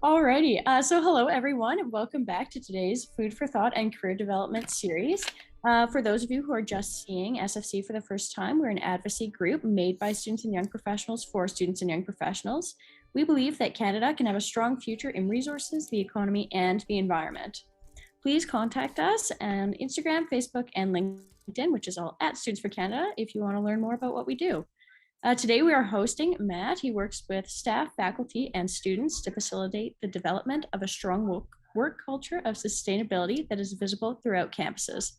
Alrighty, so hello everyone, and welcome back to today's Food for Thought and Career Development series. For those of you who are just seeing SFC for the first time, we're an advocacy group made by students and young professionals for students and young professionals. We believe that Canada can have a strong future in resources, the economy, and the environment. Please contact us on Instagram, Facebook, and LinkedIn, which is all at Students for Canada, if you want to learn more about what we do. Today we are hosting Matt. He works with staff, faculty, and students to facilitate the development of a strong work culture of sustainability that is visible throughout campuses.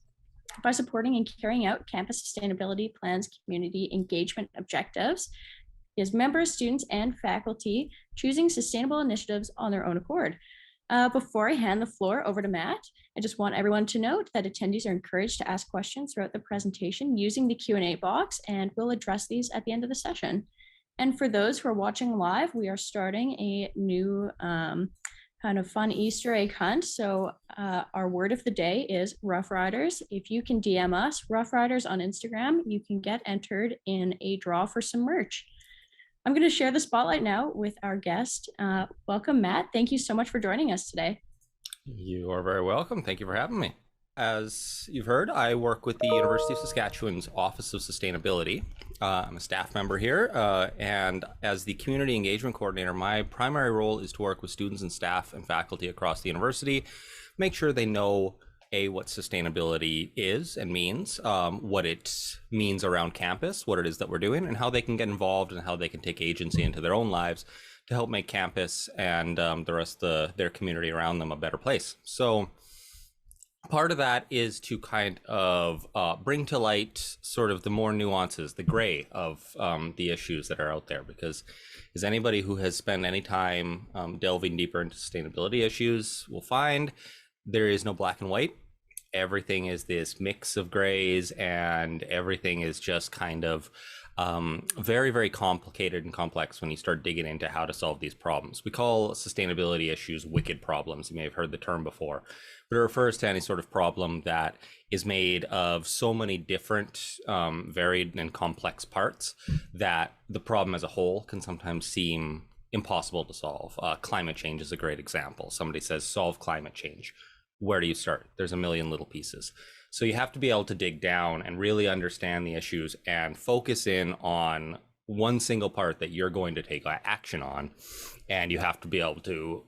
By supporting and carrying out campus sustainability plans, community engagement objectives, his members, students, and faculty choosing sustainable initiatives on their own accord. Before I hand the floor over to Matt, I just want everyone to note that attendees are encouraged to ask questions throughout the presentation using the Q&A box, and we'll address these at the end of the session. And for those who are watching live, we are starting a new kind of fun Easter egg hunt. So our word of the day is Rough Riders. If you can DM us, Rough Riders on Instagram, you can get entered in a draw for some merch. I'm going to share the spotlight now with our guest. Welcome, Matt. Thank you so much for joining us today. You are very welcome. Thank you for having me. As you've heard, I work with the University of Saskatchewan's Office of Sustainability. I'm a staff member here, and as the Community Engagement Coordinator, my primary role is to work with students and staff and faculty across the university, make sure they know what sustainability is and means, what it means around campus, what it is that we're doing, and how they can get involved and how they can take agency into their own lives to help make campus and the rest of their community around them a better place. So part of that is to kind of bring to light sort of the more nuances, the gray of the issues that are out there, because as anybody who has spent any time delving deeper into sustainability issues will find, there is no black and white. Everything is this mix of grays, and everything is just kind of very, very complicated and complex when you start digging into how to solve these problems. We call sustainability issues wicked problems. You may have heard the term before, but it refers to any sort of problem that is made of so many different varied and complex parts that the problem as a whole can sometimes seem impossible to solve. Climate change is a great example. Somebody says, solve climate change. Where do you start? There's a million little pieces. So you have to be able to dig down and really understand the issues and focus in on one single part that you're going to take action on. And you have to be able to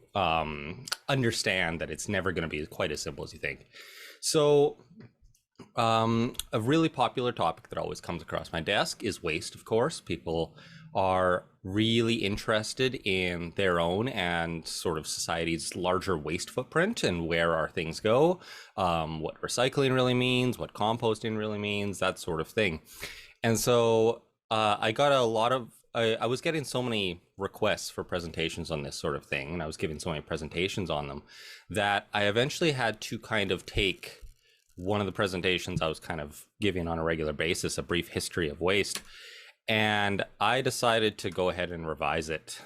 understand that it's never going to be quite as simple as you think. So a really popular topic that always comes across my desk is waste, of course. People are really interested in their own and sort of society's larger waste footprint and where our things go, what recycling really means, what composting really means, that sort of thing. And so I got a lot of, I was getting so many requests for presentations on this sort of thing, and I was giving so many presentations on them, that I eventually had to kind of take one of the presentations I was kind of giving on a regular basis, a brief history of waste, and I decided to go ahead and revise it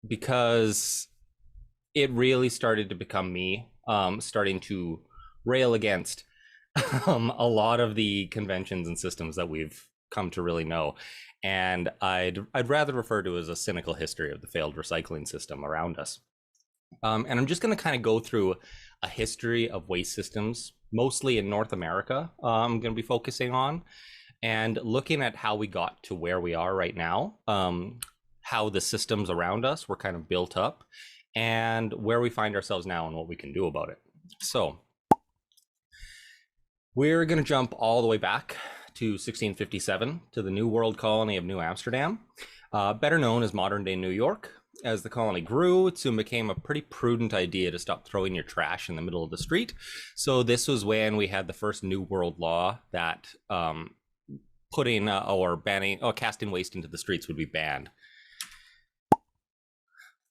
because it really started to become me starting to rail against a lot of the conventions and systems that we've come to really know. And I'd rather refer to it as a cynical history of the failed recycling system around us. And I'm just going to kind of go through a history of waste systems, mostly in North America. I'm going to be focusing on, and looking at how we got to where we are right now, how the systems around us were kind of built up, and where we find ourselves now and what we can do about it. So we're going to jump all the way back to 1657 to the New World colony of New Amsterdam, better known as modern day New York. As the colony grew, it soon became a pretty prudent idea to stop throwing your trash in the middle of the street. So this was when we had the first New World law that putting or banning or casting waste into the streets would be banned.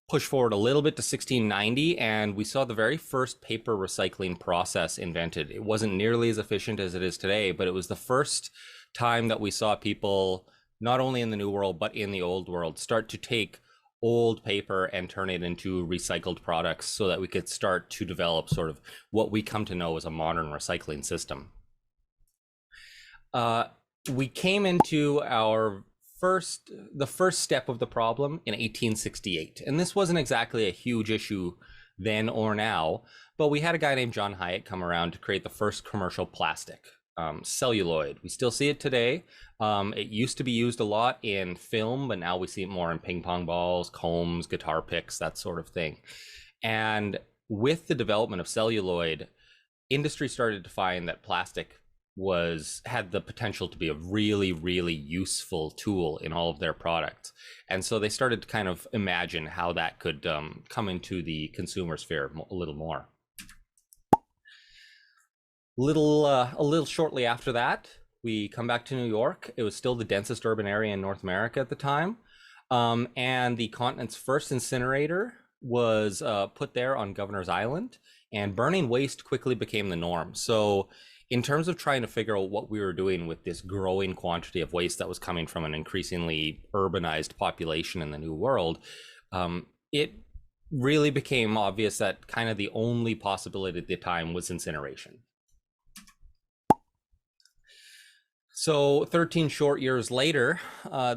Push forward a little bit to 1690, and we saw the very first paper recycling process invented. It wasn't nearly as efficient as it is today, but it was the first time that we saw people, not only in the New World, but in the Old World, start to take old paper and turn it into recycled products so that we could start to develop sort of what we come to know as a modern recycling system. We came into our the first step of the problem in 1868. And this wasn't exactly a huge issue then or now, but we had a guy named John Hyatt come around to create the first commercial plastic, celluloid. We still see it today. It used to be used a lot in film, but now we see it more in ping pong balls, combs, guitar picks, that sort of thing. And with the development of celluloid, industry started to find that plastic had the potential to be a really, really useful tool in all of their products. And so they started to kind of imagine how that could come into the consumer sphere a little more. A little shortly after that, we come back to New York. It was still the densest urban area in North America at the time. And the continent's first incinerator was put there on Governor's Island, and burning waste quickly became the norm. So in terms of trying to figure out what we were doing with this growing quantity of waste that was coming from an increasingly urbanized population in the New World, it really became obvious that kind of the only possibility at the time was incineration. So 13 short years later,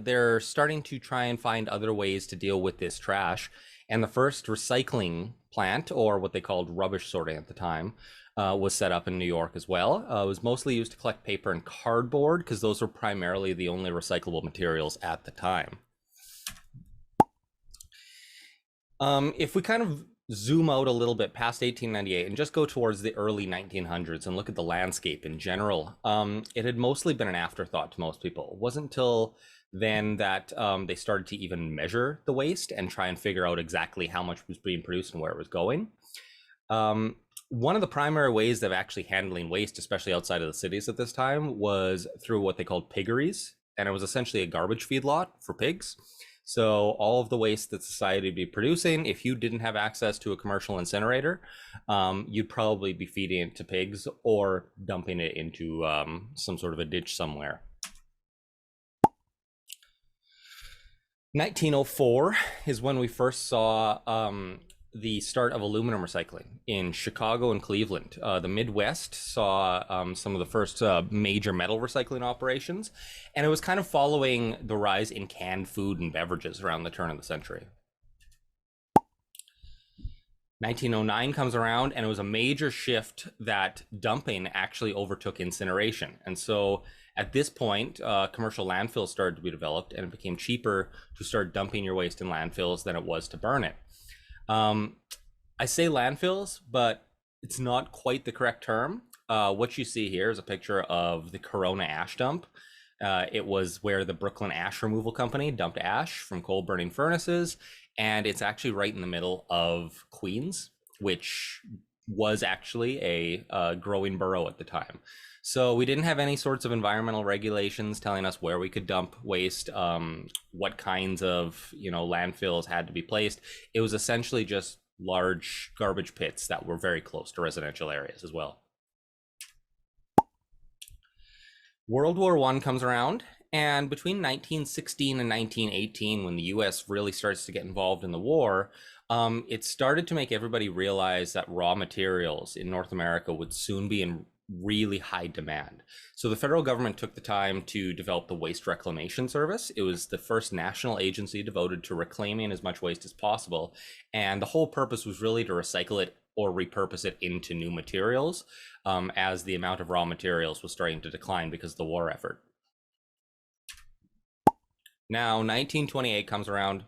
they're starting to try and find other ways to deal with this trash. And the first recycling plant, or what they called rubbish sorting at the time, was set up in New York as well. It was mostly used to collect paper and cardboard because those were primarily the only recyclable materials at the time. If we kind of zoom out a little bit past 1898 and just go towards the early 1900s and look at the landscape in general, it had mostly been an afterthought to most people. It wasn't until then that they started to even measure the waste and try and figure out exactly how much was being produced and where it was going. One of the primary ways of actually handling waste, especially outside of the cities at this time, was through what they called piggeries. And it was essentially a garbage feedlot for pigs. So all of the waste that society would be producing, if you didn't have access to a commercial incinerator, you'd probably be feeding it to pigs or dumping it into some sort of a ditch somewhere. 1904 is when we first saw the start of aluminum recycling in Chicago and Cleveland. The Midwest saw some of the first major metal recycling operations, and it was kind of following the rise in canned food and beverages around the turn of the century. 1909 comes around, and it was a major shift that dumping actually overtook incineration. And so at this point, commercial landfills started to be developed, and it became cheaper to start dumping your waste in landfills than it was to burn it. I say landfills, but it's not quite the correct term. What you see here is a picture of the Corona ash dump. It was where the Brooklyn Ash Removal Company dumped ash from coal burning furnaces, and it's actually right in the middle of Queens, which was actually a growing borough at the time. So we didn't have any sorts of environmental regulations telling us where we could dump waste, what kinds of landfills had to be placed. It was essentially just large garbage pits that were very close to residential areas as well. World War I comes around, and between 1916 and 1918, when the US really starts to get involved in the war, it started to make everybody realize that raw materials in North America would soon be in really high demand. So the federal government took the time to develop the Waste Reclamation Service. It was the first national agency devoted to reclaiming as much waste as possible. And the whole purpose was really to recycle it or repurpose it into new materials, as the amount of raw materials was starting to decline because of the war effort. Now, 1928 comes around.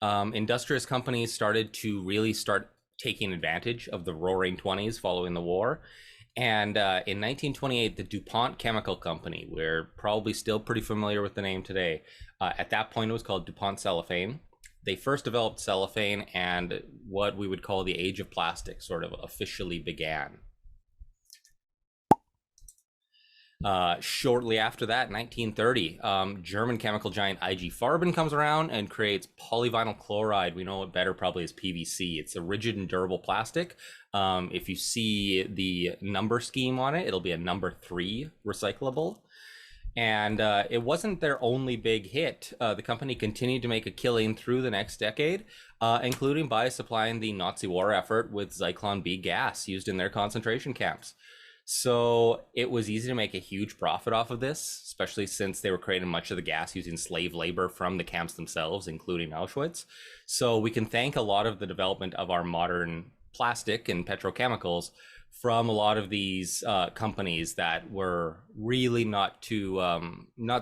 Industrious companies started to really start taking advantage of the roaring 20s following the war. And in 1928, the DuPont Chemical Company, we're probably still pretty familiar with the name today. At that point, it was called DuPont Cellophane. They first developed cellophane, and what we would call the age of plastic sort of officially began. Shortly after that, 1930, German chemical giant IG Farben comes around and creates polyvinyl chloride. We know it better probably as PVC. It's a rigid and durable plastic. If you see the number scheme on it, it'll be a number 3 recyclable. And it wasn't their only big hit. The company continued to make a killing through the next decade, including by supplying the Nazi war effort with Zyklon B gas used in their concentration camps. So it was easy to make a huge profit off of this, especially since they were creating much of the gas using slave labor from the camps themselves, including Auschwitz. So we can thank a lot of the development of our modern plastic and petrochemicals from a lot of these companies that were really not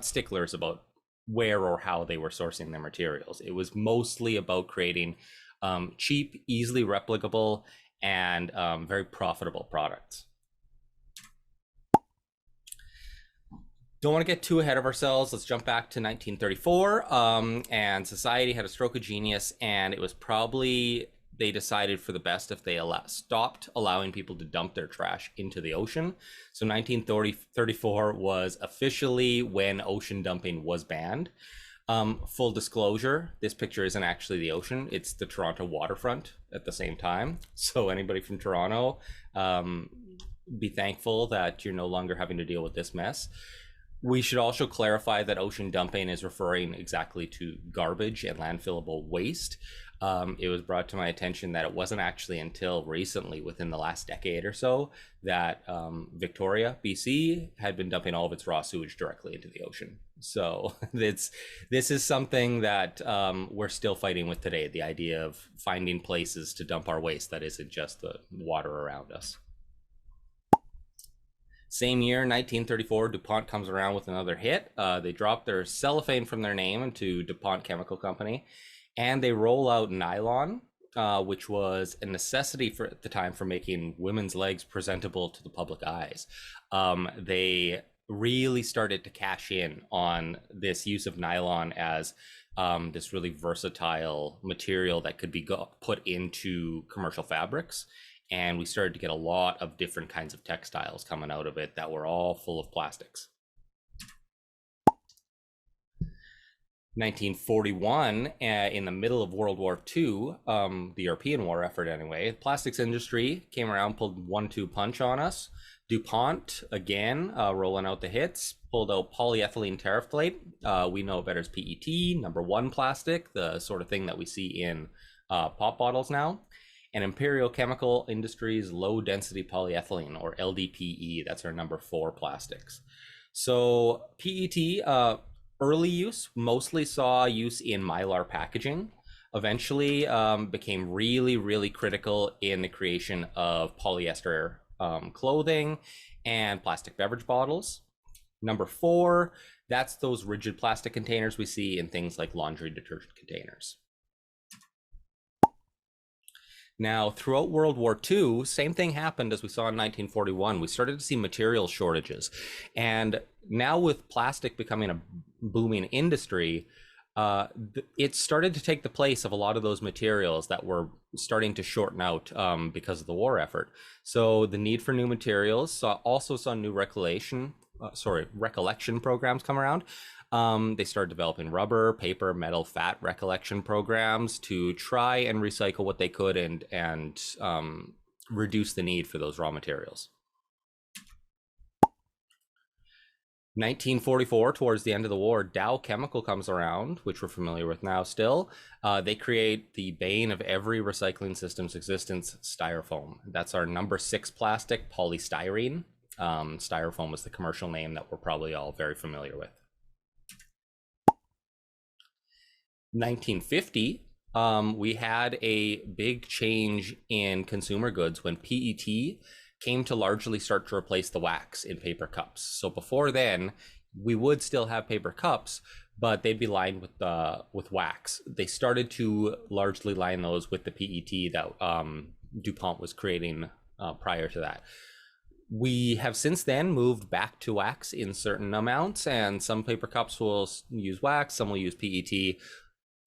sticklers about where or how they were sourcing their materials. It was mostly about creating cheap, easily replicable, and very profitable products. Don't want to get too ahead of ourselves. Let's jump back to 1934. And society had a stroke of genius, and it was probably they decided for the best if they stopped allowing people to dump their trash into the ocean. So 1934 was officially when ocean dumping was banned. Full disclosure, this picture isn't actually the ocean. It's the Toronto waterfront at the same time. So anybody from Toronto, be thankful that you're no longer having to deal with this mess. We should also clarify that ocean dumping is referring exactly to garbage and landfillable waste. It was brought to my attention that it wasn't actually until recently, within the last decade or so, that Victoria, BC, had been dumping all of its raw sewage directly into the ocean. So this is something that we're still fighting with today, the idea of finding places to dump our waste that isn't just the water around us. Same year, 1934, DuPont comes around with another hit. They drop their cellophane from their name into DuPont Chemical Company, and they roll out nylon, which was a necessity at the time for making women's legs presentable to the public eyes. They really started to cash in on this use of nylon as this really versatile material that could be put into commercial fabrics. And we started to get a lot of different kinds of textiles coming out of it that were all full of plastics. 1941, in the middle of World War II, the European war effort anyway, the plastics industry came around, pulled 1-2 punch on us. DuPont, again, rolling out the hits, pulled out polyethylene terephthalate. We know it better as PET, #1 plastic, the sort of thing that we see in pop bottles now. And Imperial Chemical Industries low density polyethylene, or LDPE, that's our #4 plastics. So PET, early use mostly saw use in Mylar packaging, eventually became really, really critical in the creation of polyester clothing and plastic beverage bottles. #4, that's those rigid plastic containers we see in things like laundry detergent containers. Now, throughout World War II, same thing happened as we saw in 1941. We started to see material shortages. And now with plastic becoming a booming industry, it started to take the place of a lot of those materials that were starting to shorten out because of the war effort. So the need for new materials also saw new recollection programs come around. They started developing rubber, paper, metal, fat recollection programs to try and recycle what they could and reduce the need for those raw materials. 1944, towards the end of the war, Dow Chemical comes around, which we're familiar with now still. They create the bane of every recycling system's existence, Styrofoam. That's our #6 plastic, polystyrene. Styrofoam is the commercial name that we're probably all very familiar with. 1950, we had a big change in consumer goods when PET came to largely start to replace the wax in paper cups. So before then, we would still have paper cups, but they'd be lined with wax. They started to largely line those with the PET that DuPont was creating prior to that. We have since then moved back to wax in certain amounts, and some paper cups will use wax, some will use PET.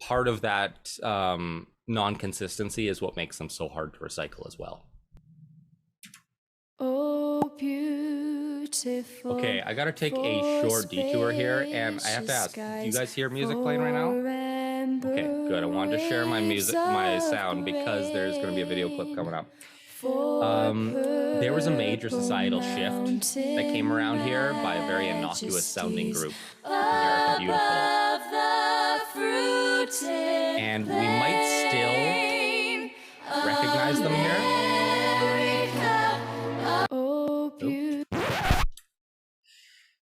Part of that non-consistency is what makes them so hard to recycle as well. Oh, beautiful. Okay, I gotta take a short detour here, and I have to ask, do you guys hear music playing right now? Okay, good. I wanted to share my sound, because there's gonna be a video clip coming up. There was a major societal shift that came around here by a very innocuous sounding group, American Beautiful. And we might still recognize them here. Oh,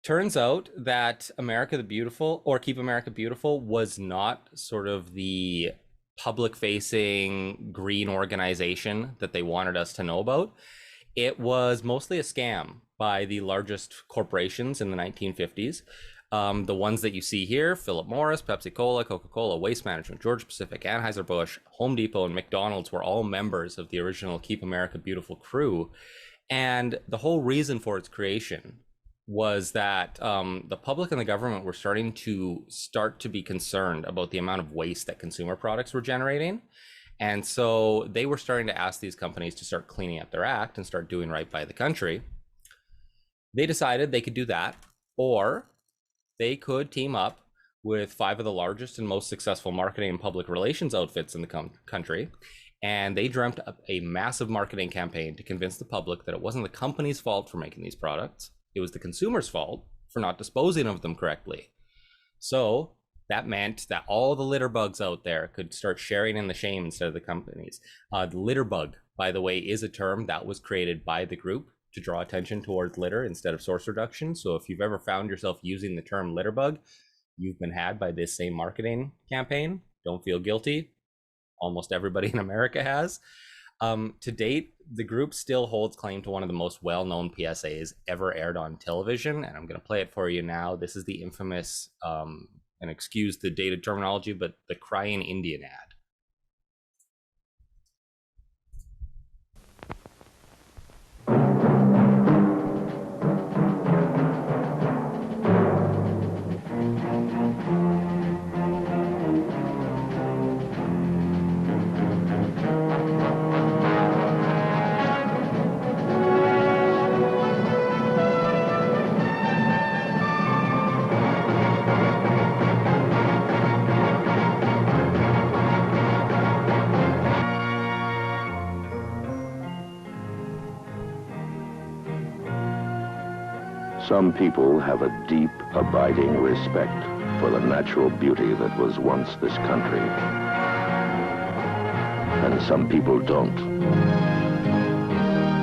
Turns out that America the Beautiful, or Keep America Beautiful, was not sort of the public facing green organization that they wanted us to know about. It was mostly a scam by the largest corporations in the 1950s. The ones that you see here: Philip Morris, Pepsi Cola, Coca-Cola, Waste Management, Georgia Pacific, Anheuser-Busch, Home Depot, and McDonald's were all members of the original Keep America Beautiful crew. And the whole reason for its creation was that the public and the government were starting to be concerned about the amount of waste that consumer products were generating. And so they were starting to ask these companies to start cleaning up their act and start doing right by the country. They decided they could do that, or they could team up with 5 of the largest and most successful marketing and public relations outfits in the country. And they dreamt up a massive marketing campaign to convince the public that it wasn't the company's fault for making these products. It was the consumer's fault for not disposing of them correctly. So that meant that all the litter bugs out there could start sharing in the shame instead of the companies. The litter bug, by the way, is a term that was created by the group to draw attention towards litter instead of source reduction. So if you've ever found yourself using the term litter bug, you've been had by this same marketing campaign. Don't feel guilty. Almost everybody in America has. To date, the group still holds claim to one of the most well-known PSAs ever aired on television, and I'm going to play it for you now. This is the infamous, and excuse the dated terminology, but the crying Indian ad. Some people have a deep, abiding respect for the natural beauty that was once this country. And some people don't.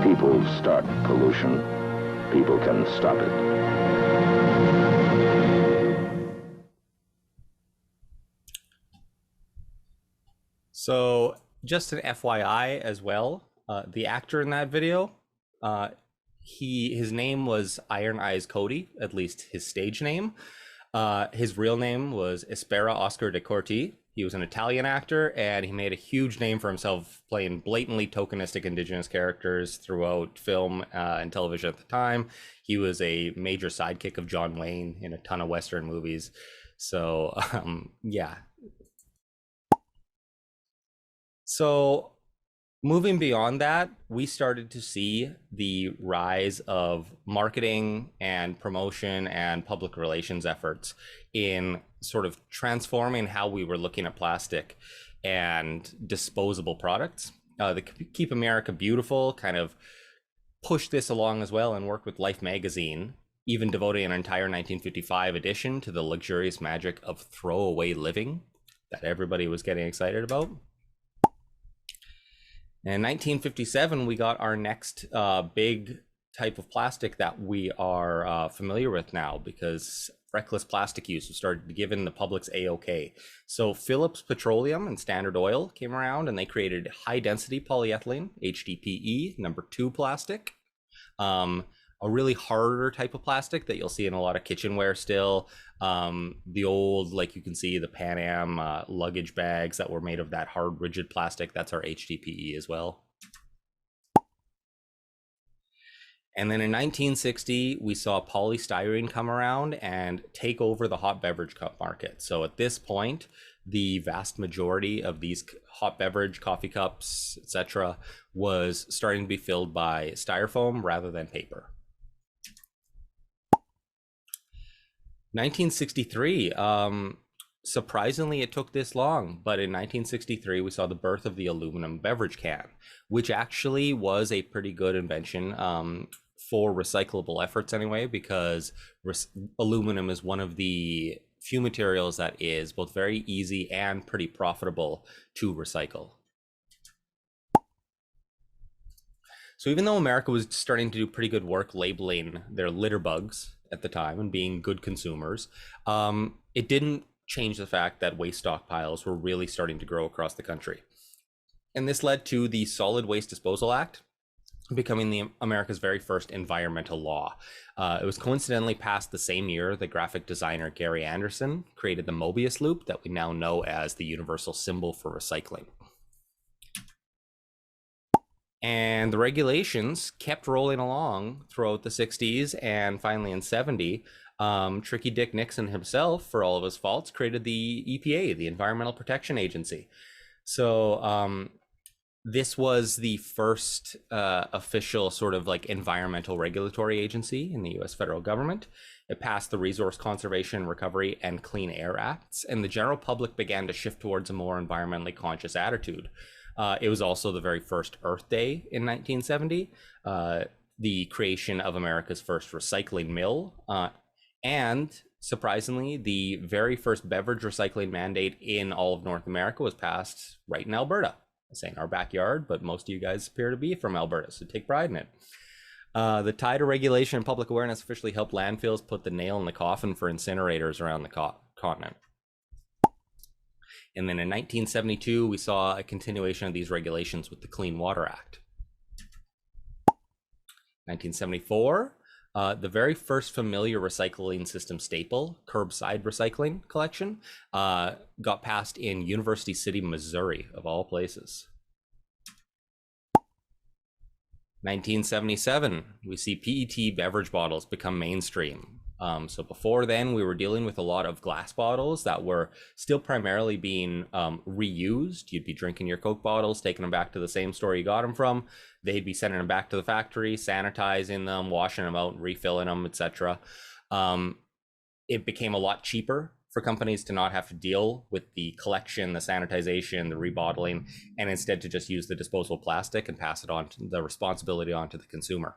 People start pollution. People can stop it. So just an FYI as well, the actor in that video, his name was Iron Eyes Cody, at least his stage name. His real name was Espera Oscar de Corti. He was an Italian actor, and he made a huge name for himself playing blatantly tokenistic indigenous characters throughout film and television at the time. He was a major sidekick of John Wayne in a ton of Western movies. So, yeah. So moving beyond that, we started to see the rise of marketing and promotion and public relations efforts in sort of transforming how we were looking at plastic and disposable products. The Keep America Beautiful kind of pushed this along as well and worked with Life magazine, even devoting an entire 1955 edition to the luxurious magic of throwaway living that everybody was getting excited about. In 1957, we got our next big type of plastic that we are familiar with now, because reckless plastic use was started to give in the public's A-OK. So Phillips Petroleum and Standard Oil came around, and they created high-density polyethylene, HDPE, #2 plastic. A really harder type of plastic that you'll see in a lot of kitchenware still. The old, like you can see, the Pan Am luggage bags that were made of that hard, rigid plastic, that's our HDPE as well. And then in 1960, we saw polystyrene come around and take over the hot beverage cup market. So at this point, the vast majority of these hot beverage, coffee cups, etc., was starting to be filled by styrofoam rather than paper. 1963, surprisingly, it took this long, but in 1963, we saw the birth of the aluminum beverage can, which actually was a pretty good invention for recyclable efforts anyway, because aluminum is one of the few materials that is both very easy and pretty profitable to recycle. So even though America was starting to do pretty good work labeling their litter bugs at the time and being good consumers, it didn't change the fact that waste stockpiles were really starting to grow across the country. And this led to the Solid Waste Disposal Act becoming America's very first environmental law. It was coincidentally passed the same year that graphic designer Gary Anderson created the Mobius loop that we now know as the universal symbol for recycling. And the regulations kept rolling along throughout the 60s, and finally in 70, Tricky Dick Nixon himself, for all of his faults, created the EPA, the Environmental Protection Agency. So this was the first official sort of like environmental regulatory agency in the US federal government. It passed the Resource Conservation, Recovery, and Clean Air Acts, and the general public began to shift towards a more environmentally conscious attitude. It was also the very first Earth Day in 1970, the creation of America's first recycling mill, and surprisingly, the very first beverage recycling mandate in all of North America was passed right in Alberta. I'm saying our backyard, but most of you guys appear to be from Alberta, so take pride in it. The tide of regulation and public awareness officially helped landfills put the nail in the coffin for incinerators around the continent. And then in 1972, we saw a continuation of these regulations with the Clean Water Act. 1974, the very first familiar recycling system staple, curbside recycling collection, got passed in University City, Missouri, of all places. 1977, we see PET beverage bottles become mainstream. So before then, we were dealing with a lot of glass bottles that were still primarily being reused. You'd be drinking your Coke bottles, taking them back to the same store you got them from. They'd be sending them back to the factory, sanitizing them, washing them out, refilling them, etc. It became a lot cheaper for companies to not have to deal with the collection, the sanitization, the rebottling, and instead to just use the disposable plastic and pass it on to the responsibility onto the consumer.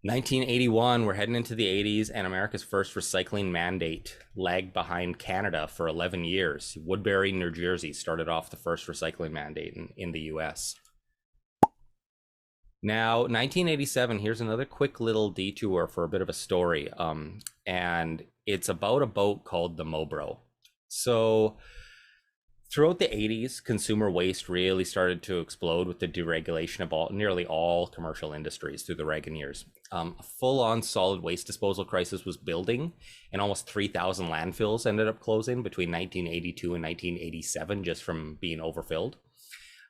1981, we're heading into the 80s, and America's first recycling mandate lagged behind Canada for 11 years. Woodbury, New Jersey started off the first recycling mandate in the US. Now, 1987, here's another quick little detour for a bit of a story. And it's about a boat called the Mobro. So throughout the 80s, consumer waste really started to explode with the deregulation of nearly all commercial industries through the Reagan years. A full-on solid waste disposal crisis was building, and almost 3,000 landfills ended up closing between 1982 and 1987 just from being overfilled.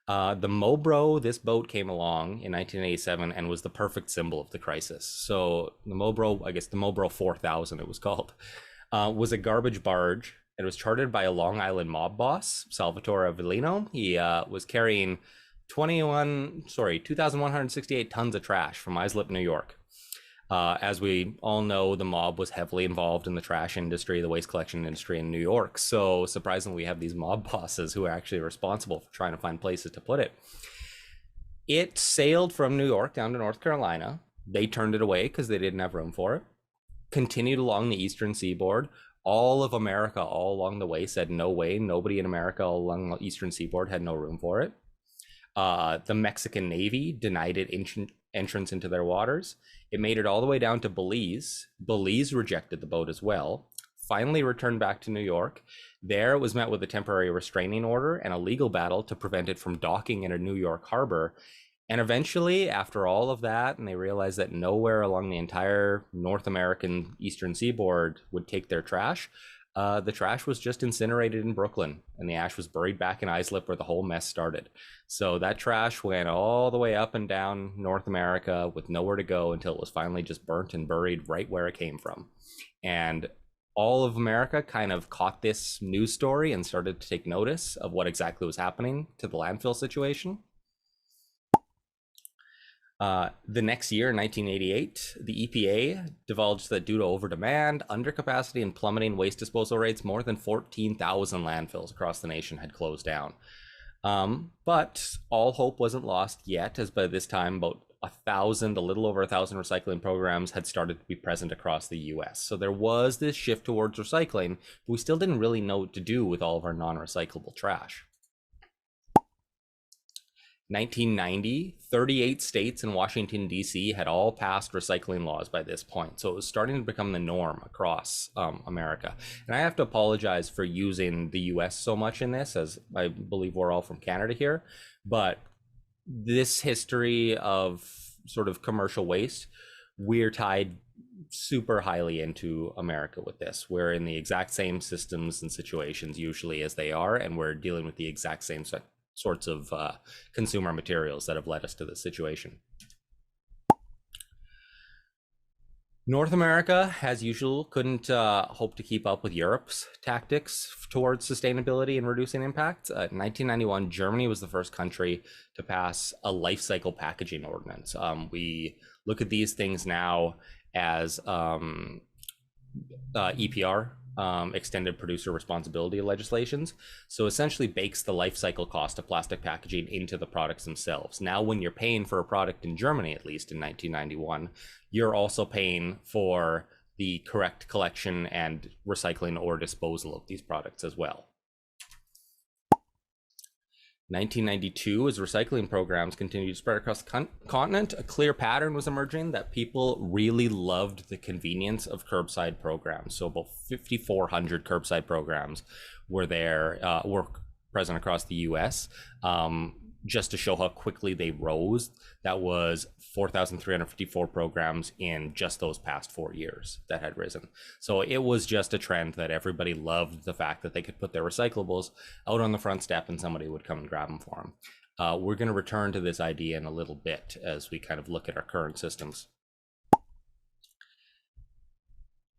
The Mobro, this boat came along in 1987 and was the perfect symbol of the crisis. So the Mobro, I guess the Mobro 4000 it was called, was a garbage barge. It was chartered by a Long Island mob boss, Salvatore Avellino. He was carrying 2,168 tons of trash from Islip, New York. As we all know, the mob was heavily involved in the trash industry, the waste collection industry in New York. So surprisingly, we have these mob bosses who are actually responsible for trying to find places to put it. It sailed from New York down to North Carolina. They turned it away because they didn't have room for it. Continued along the eastern seaboard. All of America all along the way said no way. Nobody in America all along the eastern seaboard had no room for it. The Mexican Navy denied it entrance into their waters. It made it all the way down to Belize. Belize rejected the boat as well. Finally returned back to New York. There it was met with a temporary restraining order and a legal battle to prevent it from docking in a New York harbor. And eventually, after all of that, and they realized that nowhere along the entire North American eastern seaboard would take their trash, the trash was just incinerated in Brooklyn, and the ash was buried back in Islip where the whole mess started. So that trash went all the way up and down North America with nowhere to go until it was finally just burnt and buried right where it came from. And all of America kind of caught this news story and started to take notice of what exactly was happening to the landfill situation. The next year, in 1988, the EPA divulged that due to overdemand, undercapacity, and plummeting waste disposal rates, more than 14,000 landfills across the nation had closed down. But all hope wasn't lost yet, as by this time, about a little over 1,000 recycling programs had started to be present across the US. So there was this shift towards recycling, but we still didn't really know what to do with all of our non-recyclable trash. 1990, 38 states and Washington, D.C. had all passed recycling laws by this point. So it was starting to become the norm across America. And I have to apologize for using the US so much in this, as I believe we're all from Canada here. But this history of sort of commercial waste, we're tied super highly into America with this. We're in the exact same systems and situations usually as they are, and we're dealing with the exact same sorts of consumer materials that have led us to this situation. North America, as usual, couldn't hope to keep up with Europe's tactics towards sustainability and reducing impact. In 1991, Germany was the first country to pass a life cycle packaging ordinance. We look at these things now as EPR, extended producer responsibility legislations. So essentially bakes the life cycle cost of plastic packaging into the products themselves. Now, when you're paying for a product in Germany, at least in 1991, you're also paying for the correct collection and recycling or disposal of these products as well. 1992, as recycling programs continued to spread across the continent, a clear pattern was emerging that people really loved the convenience of curbside programs. So about 5,400 curbside programs were present across the US. Just to show how quickly they rose, that was 4,354 programs in just those past 4 years that had risen. So it was just a trend that everybody loved, the fact that they could put their recyclables out on the front step and somebody would come and grab them for them. We're going to return to this idea in a little bit as we kind of look at our current systems.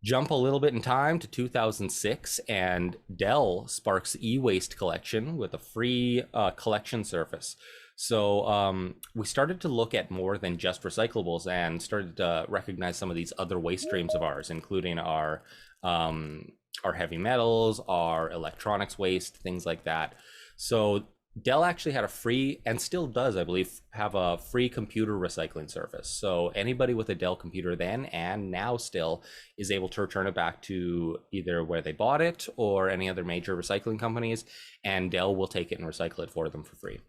Jump a little bit in time to 2006, and Dell sparks e-waste collection with a free collection service. So we started to look at more than just recyclables and started to recognize some of these other waste streams of ours, including our heavy metals, our electronics waste, things like that. So Dell actually had a free, and still does, I believe, have a free computer recycling service. So anybody with a Dell computer then and now still is able to return it back to either where they bought it or any other major recycling companies, and Dell will take it and recycle it for them for free.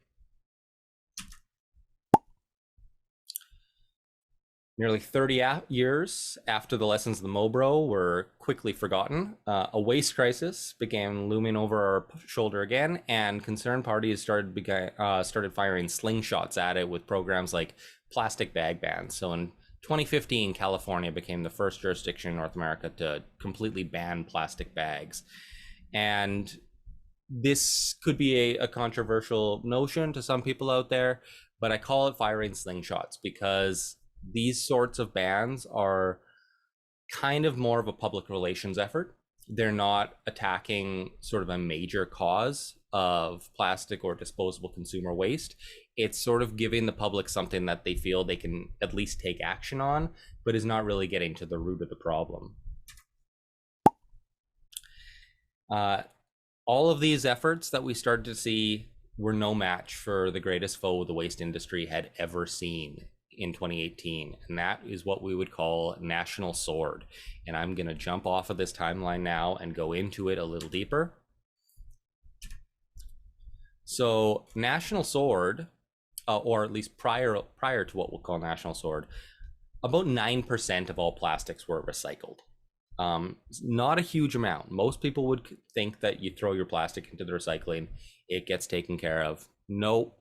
Nearly 30 years after the lessons of the Mobro were quickly forgotten, a waste crisis began looming over our shoulder again, and concerned parties started firing slingshots at it with programs like plastic bag bans. So in 2015, California became the first jurisdiction in North America to completely ban plastic bags. And this could be a controversial notion to some people out there, but I call it firing slingshots because these sorts of bans are kind of more of a public relations effort. They're not attacking sort of a major cause of plastic or disposable consumer waste. It's sort of giving the public something that they feel they can at least take action on, but is not really getting to the root of the problem. All of these efforts that we started to see were no match for the greatest foe the waste industry had ever seen in 2018, and that is what we would call National Sword. And I'm going to jump off of this timeline now and go into it a little deeper. So National Sword, or at least prior to what we'll call National Sword, about 9% of all plastics were recycled. Not a huge amount. Most people would think that you throw your plastic into the recycling, it gets taken care of. No.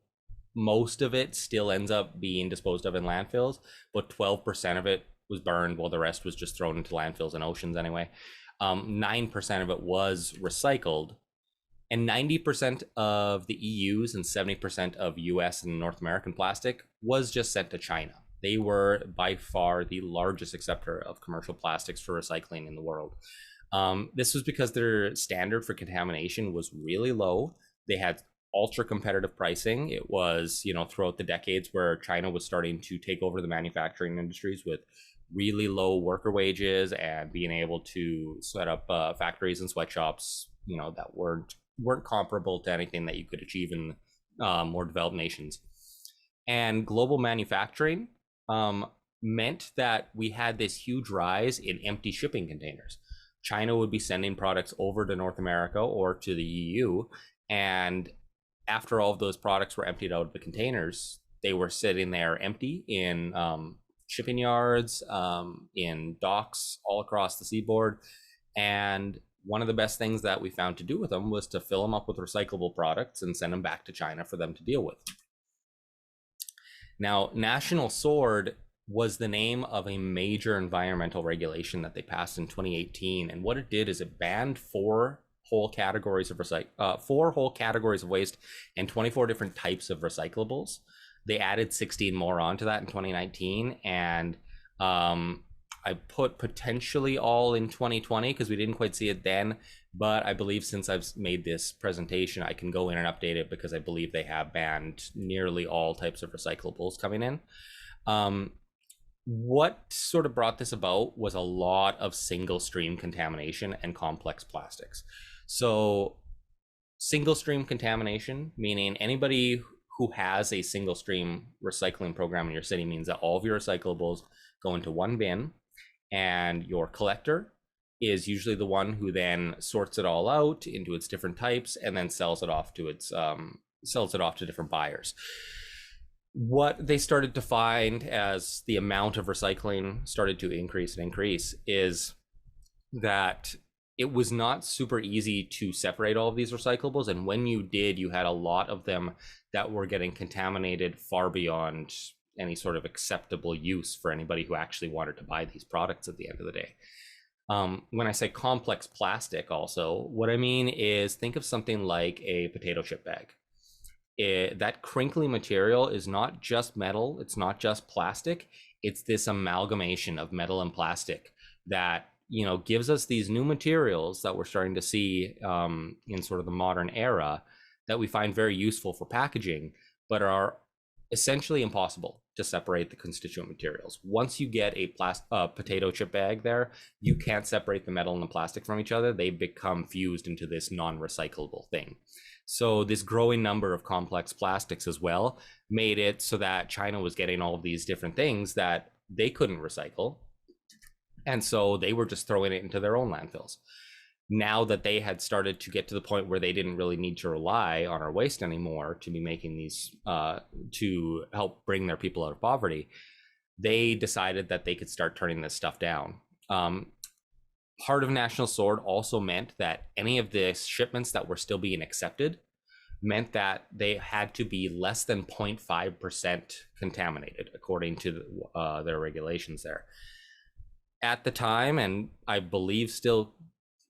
Most of it still ends up being disposed of in landfills, but 12% of it was burned, while the rest was just thrown into landfills and oceans anyway. 9% of it was recycled, and 90% of the EU's and 70% of US and North American plastic was just sent to China. They were by far the largest acceptor of commercial plastics for recycling in the world. This was because their standard for contamination was really low. They had ultra competitive pricing. It was, throughout the decades where China was starting to take over the manufacturing industries with really low worker wages and being able to set up factories and sweatshops, that weren't comparable to anything that you could achieve in more developed nations. And global manufacturing meant that we had this huge rise in empty shipping containers. China would be sending products over to North America or to the EU, and after all of those products were emptied out of the containers, they were sitting there empty in shipping yards, in docks all across the seaboard. And one of the best things that we found to do with them was to fill them up with recyclable products and send them back to China for them to deal with. Now, National Sword was the name of a major environmental regulation that they passed in 2018. And what it did is it banned four whole categories of waste and 24 different types of recyclables. They added 16 more onto that in 2019. And I put potentially all in 2020 because we didn't quite see it then. But I believe since I've made this presentation, I can go in and update it because I believe they have banned nearly all types of recyclables coming in. What sort of brought this about was a lot of single stream contamination and complex plastics. So single stream contamination, meaning anybody who has a single stream recycling program in your city, means that all of your recyclables go into one bin, and your collector is usually the one who then sorts it all out into its different types and then sells it off to different buyers. What they started to find as the amount of recycling started to increase is that it was not super easy to separate all of these recyclables. And when you did, you had a lot of them that were getting contaminated far beyond any sort of acceptable use for anybody who actually wanted to buy these products at the end of the day. When I say complex plastic also, what I mean is think of something like a potato chip bag. That crinkly material is not just metal, it's not just plastic, it's this amalgamation of metal and plastic that, you know, gives us these new materials that we're starting to see in sort of the modern era that we find very useful for packaging, but are essentially impossible to separate the constituent materials. Once you get a potato chip bag there, you can't separate the metal and the plastic from each other. They become fused into this non-recyclable thing. So this growing number of complex plastics as well made it so that China was getting all of these different things that they couldn't recycle. And so they were just throwing it into their own landfills. Now that they had started to get to the point where they didn't really need to rely on our waste anymore to be making these, to help bring their people out of poverty, they decided that they could start turning this stuff down. Part of National Sword also meant that any of the shipments that were still being accepted meant that they had to be less than 0.5% contaminated, according to their regulations there. At the time, and I believe still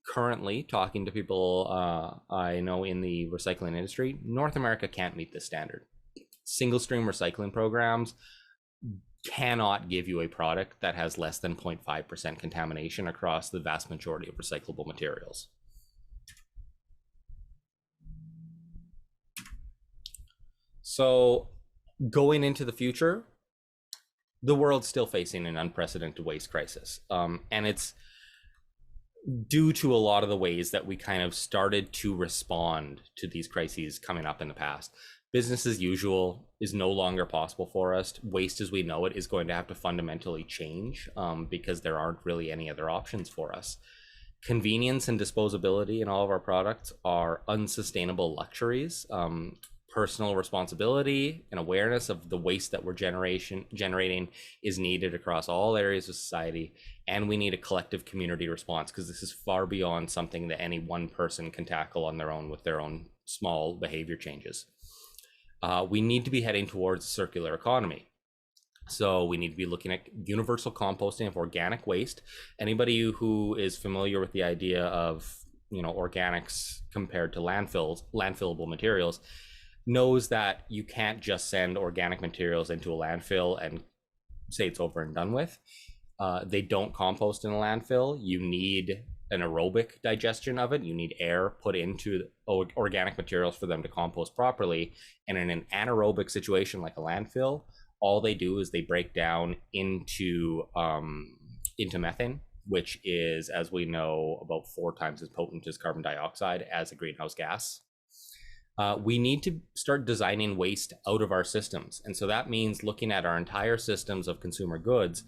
currently talking to people I know in the recycling industry, North America can't meet this standard. Single stream recycling programs cannot give you a product that has less than 0.5% contamination across the vast majority of recyclable materials. So going into the future, the world's still facing an unprecedented waste crisis. And it's due to a lot of the ways that we kind of started to respond to these crises coming up in the past. Business as usual is no longer possible for us. Waste as we know it is going to have to fundamentally change because there aren't really any other options for us. Convenience and disposability in all of our products are unsustainable luxuries. Personal responsibility and awareness of the waste that we're generating is needed across all areas of society, and we need a collective community response because this is far beyond something that any one person can tackle on their own with their own small behavior changes. We need to be heading towards a circular economy. So we need to be looking at universal composting of organic waste. Anybody who is familiar with the idea of, you know, organics compared to landfillable materials knows that you can't just send organic materials into a landfill and say it's over and done with. They don't compost in a landfill. You need an aerobic digestion of it. You need air put into organic materials for them to compost properly. And in an anaerobic situation like a landfill, all they do is they break down into methane, which is, as we know, about 4 times as potent as carbon dioxide as a greenhouse gas. We need to start designing waste out of our systems. And so that means looking at our entire systems of consumer goods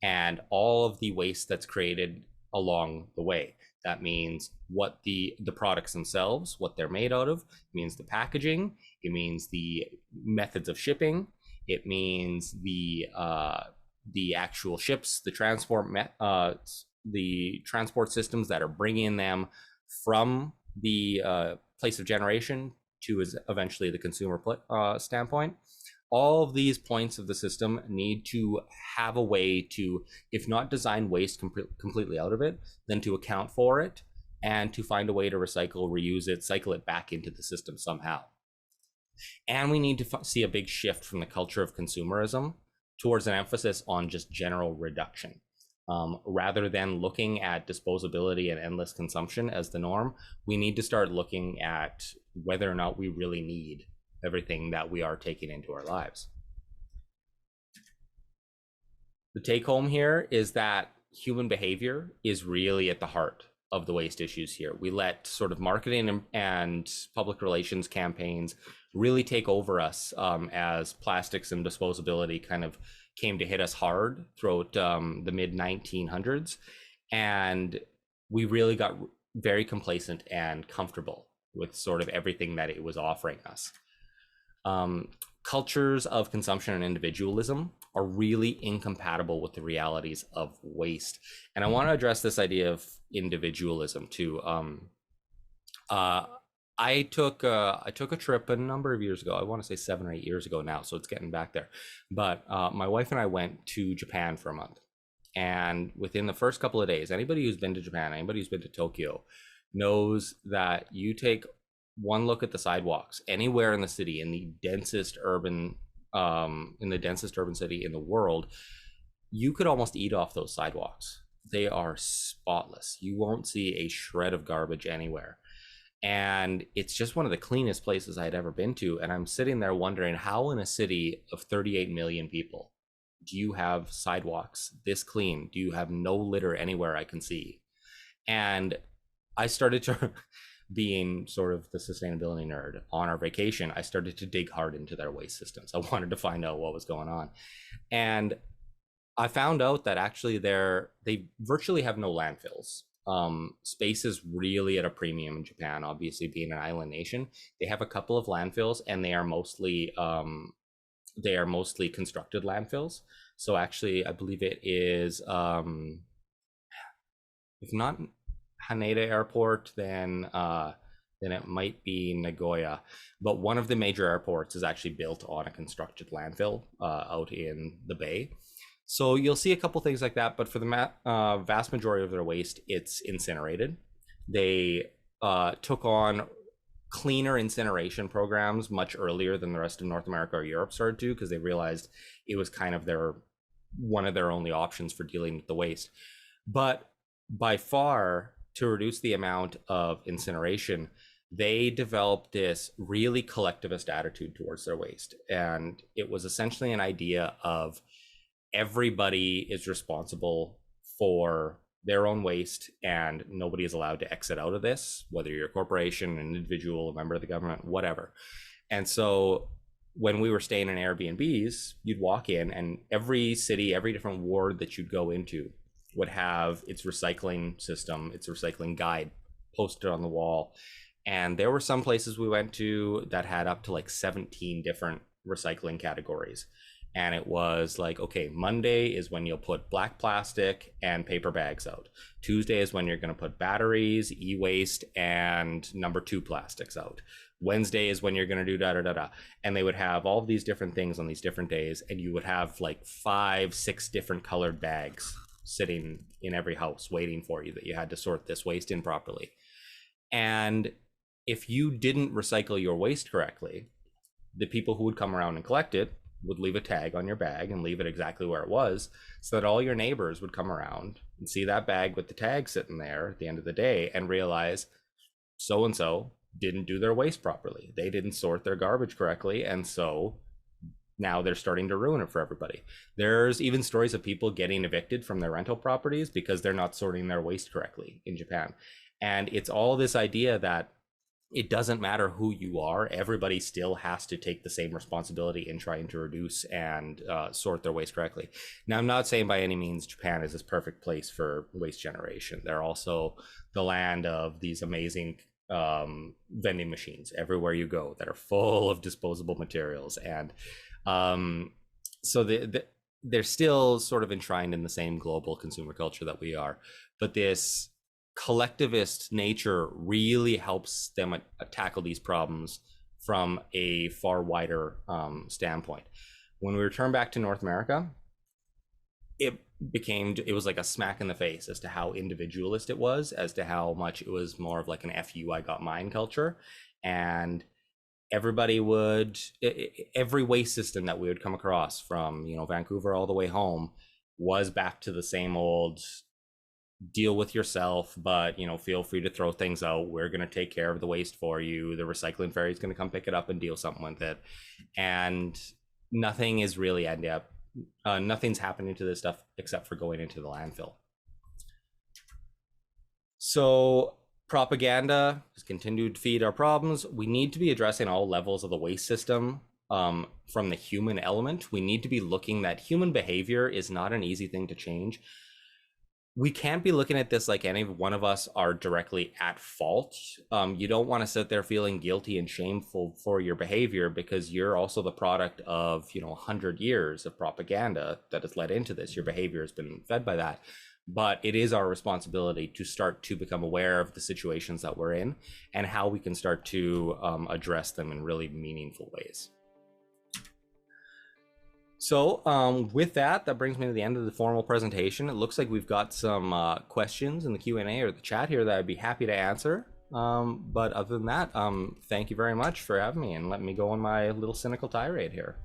and all of the waste that's created along the way. That means what the products themselves, what they're made out of. It means the packaging. It means the methods of shipping. It means the actual ships, the transport systems that are bringing them from the place of generation to eventually the consumer standpoint. All of these points of the system need to have a way to, if not design waste completely out of it, then to account for it and to find a way to recycle, reuse it, cycle it back into the system somehow. And we need to see a big shift from the culture of consumerism towards an emphasis on just general reduction. Rather than looking at disposability and endless consumption as the norm, we need to start looking at whether or not we really need everything that we are taking into our lives. The take home here is that human behavior is really at the heart of the waste issues here. We let sort of marketing and public relations campaigns really take over us as plastics and disposability kind of came to hit us hard throughout the mid 1900s. And we really got very complacent and comfortable with sort of everything that it was offering us. Cultures of consumption and individualism are really incompatible with the realities of waste. And I want to address this idea of individualism too. I took a trip a number of years ago. I want to say 7 or 8 years ago now, so it's getting back there. But my wife and I went to Japan for a month. And within the first couple of days, anybody who's been to Japan, anybody who's been to Tokyo knows that you take one look at the sidewalks anywhere in the city, in the densest urban city in the world, you could almost eat off those sidewalks. They are spotless. You won't see a shred of garbage anywhere. And it's just one of the cleanest places I'd ever been to. And I'm sitting there wondering, how in a city of 38 million people do you have sidewalks this clean? Do you have no litter anywhere I can see? And I started to, being sort of the sustainability nerd on our vacation, I started to dig hard into their waste systems. I wanted to find out what was going on. And I found out that actually they virtually have no landfills. Space is really at a premium in Japan, obviously being an island nation. They have a couple of landfills, and they are mostly constructed landfills. So actually, I believe it is, if not Haneda Airport, then it might be Nagoya. But one of the major airports is actually built on a constructed landfill out in the bay. So you'll see a couple things like that, but for the vast majority of their waste, it's incinerated. They took on cleaner incineration programs much earlier than the rest of North America or Europe started to, because they realized it was kind of one of their only options for dealing with the waste. But by far, to reduce the amount of incineration, they developed this really collectivist attitude towards their waste. And it was essentially an idea of everybody is responsible for their own waste, and nobody is allowed to exit out of this, whether you're a corporation, an individual, a member of the government, whatever. And so when we were staying in Airbnbs, you'd walk in, and every city, every different ward that you'd go into would have its recycling system, its recycling guide posted on the wall. And there were some places we went to that had up to like 17 different recycling categories. And it was like, okay, Monday is when you'll put black plastic and paper bags out. Tuesday is when you're going to put batteries, e-waste, and number 2 plastics out. Wednesday is when you're going to do da-da-da-da. And they would have all of these different things on these different days. And you would have like 5-6 different colored bags sitting in every house waiting for you that you had to sort this waste in properly. And if you didn't recycle your waste correctly, the people who would come around and collect it would leave a tag on your bag and leave it exactly where it was, so that all your neighbors would come around and see that bag with the tag sitting there at the end of the day and realize so-and-so didn't do their waste properly. They didn't sort their garbage correctly, and so now they're starting to ruin it for everybody. There's even stories of people getting evicted from their rental properties because they're not sorting their waste correctly in Japan. And it's all this idea that it doesn't matter who you are. Everybody still has to take the same responsibility in trying to reduce and sort their waste correctly. Now, I'm not saying by any means Japan is this perfect place for waste generation. They're also the land of these amazing vending machines everywhere you go that are full of disposable materials. And so they're still sort of enshrined in the same global consumer culture that we are. But this collectivist nature really helps them tackle these problems from a far wider standpoint. When we return back to North America, it was like a smack in the face as to how individualist it was, as to how much it was more of like an "fu, I got mine" culture. And everybody would, every waste system that we would come across from, you know, Vancouver all the way home was back to the same old deal with yourself, but, you know, feel free to throw things out. We're going to take care of the waste for you. The recycling ferry is going to come pick it up and deal something with it. And nothing is really nothing's happening to this stuff except for going into the landfill. So propaganda has continued to feed our problems. We need to be addressing all levels of the waste system from the human element. We need to be looking that human behavior is not an easy thing to change. We can't be looking at this like any one of us are directly at fault. You don't want to sit there feeling guilty and shameful for your behavior, because you're also the product of, you know, 100 years of propaganda that has led into this. Your behavior has been fed by that. But it is our responsibility to start to become aware of the situations that we're in and how we can start to address them in really meaningful ways. So with that brings me to the end of the formal presentation. It looks like we've got some questions in the Q&A or the chat here that I'd be happy to answer. But other than that, thank you very much for having me and letting me go on my little cynical tirade here.